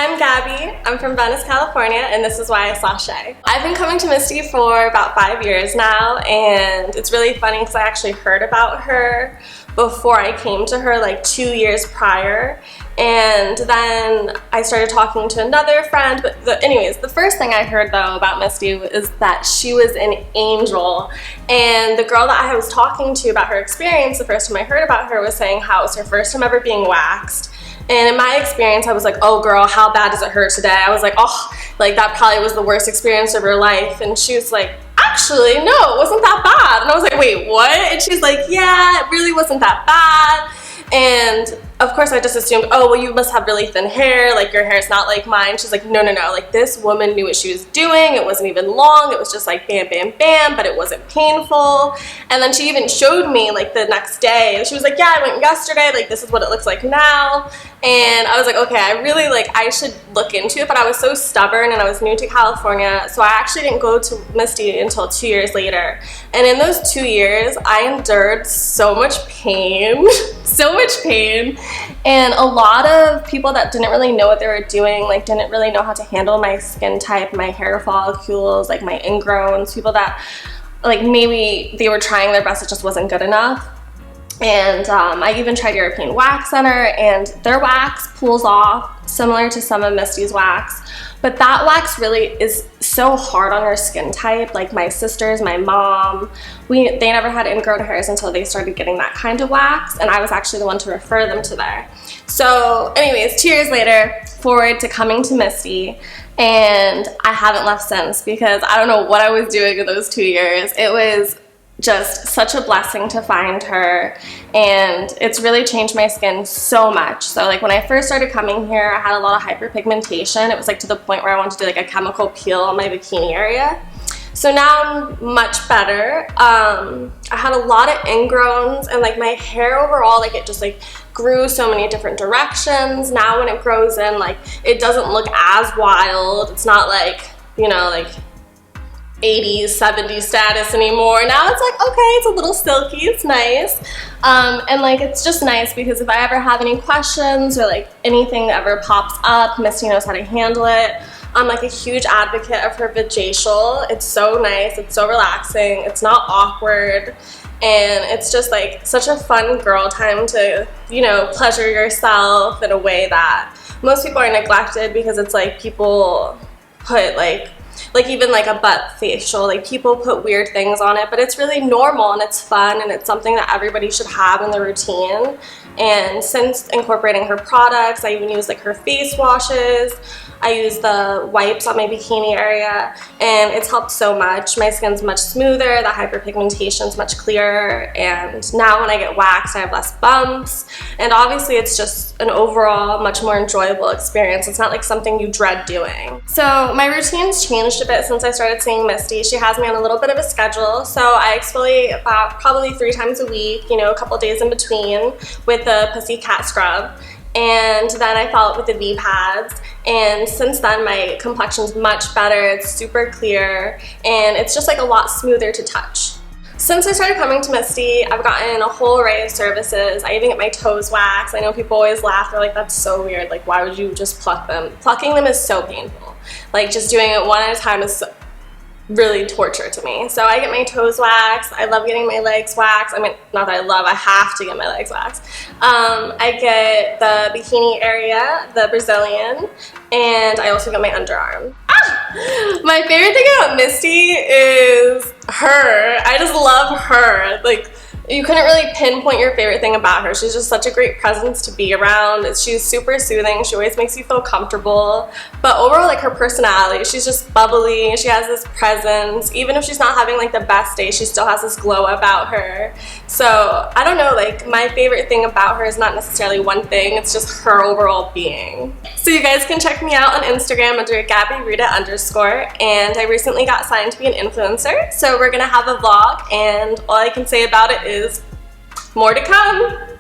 I'm Gabby. I'm from Venice, California, and this is why I sashay. I've been coming to Misty for about 5 years now, and it's really funny because I actually heard about her before I came to her, like 2 years prior. And then I started talking to another friend, but anyways, the first thing I heard though about Misty is that she was an angel. And the girl that I was talking to about her experience, the first time I heard about her, was saying how it was her first time ever being waxed. And in my experience, I was like, oh girl, how bad does it hurt today? I was like, oh, like that probably was the worst experience of her life. And she was like, actually, no, it wasn't that bad. And I was like, wait, what? And she's like, yeah, it really wasn't that bad. And of course I just assumed, oh, well, you must have really thin hair, like your hair is not like mine. She's like, no, like this woman knew what she was doing. It wasn't even long. It was just like bam, bam, bam, but it wasn't painful. And then she even showed me like the next day. She was like, yeah, I went yesterday. Like this is what it looks like now. And I was like, okay, I should look into it. But I was so stubborn and I was new to California. So I actually didn't go to Misty until 2 years later. And in those 2 years, I endured so much pain, so much pain. And a lot of people that didn't really know what they were doing, like didn't really know how to handle my skin type, my hair follicles, like my ingrowns, people that like maybe they were trying their best, it just wasn't good enough. And I even tried European Wax Center, and their wax pulls off similar to some of Misty's wax, but that wax really is so hard on your skin type. Like my sisters, my mom, they never had ingrown hairs until they started getting that kind of wax, and I was actually the one to refer them to there. So anyways, 2 years later, forward to coming to Misty, and I haven't left since because I don't know what I was doing in those 2 years. It was just such a blessing to find her, and it's really changed my skin so much. So like when I first started coming here, I had a lot of hyperpigmentation. It was like to the point where I wanted to do like a chemical peel on my bikini area. So now I'm much better. I had a lot of ingrowns, and like my hair overall, like it just like grew so many different directions. Now when it grows in, like it doesn't look as wild. It's not like, you know, like 80s, 70s status anymore. Now it's like, okay, it's a little silky, it's nice. And like it's just nice because if I ever have any questions or like anything that ever pops up, Misty knows how to handle it. I'm like a huge advocate of her vajacial. It's so nice, it's so relaxing, it's not awkward, and it's just like such a fun girl time to, you know, pleasure yourself in a way that most people are neglected, because it's like people put like even like a butt facial, like people put weird things on it, but it's really normal and it's fun, and it's something that everybody should have in their routine. And since incorporating her products, I even use like her face washes, I use the wipes on my bikini area, and it's helped so much. My skin's much smoother, the hyperpigmentation's much clearer, and now when I get waxed I have less bumps, and obviously it's just an overall much more enjoyable experience. It's not like something you dread doing. So my routine's changed a bit since I started seeing Misty. She has me on a little bit of a schedule, so I exfoliate about probably 3 times a week, you know, a couple days in between with the Pussycat scrub, and then I follow up with the V pads. And since then my complexion's much better, it's super clear, and it's just like a lot smoother to touch. Since I started coming to Misty, I've gotten a whole array of services. I even get my toes waxed. I know people always laugh, they're like, that's so weird, like why would you just pluck them? Plucking them is so painful. Like just doing it one at a time is really torture to me. So I get my toes waxed. I love getting my legs waxed. I mean, not that I love, I have to get my legs waxed. I get the bikini area, the Brazilian, and I also get my underarm. My favorite thing about Misty is her. I just love her. Like, you couldn't really pinpoint your favorite thing about her. She's just such a great presence to be around. She's super soothing. She always makes you feel comfortable. But overall, like her personality, she's just bubbly. She has this presence. Even if she's not having like the best day, she still has this glow about her. So I don't know, like my favorite thing about her is not necessarily one thing. It's just her overall being. So you guys can check me out on Instagram under GabbyRita_, and I recently got signed to be an influencer. So we're gonna have a vlog, and all I can say about it is more to come.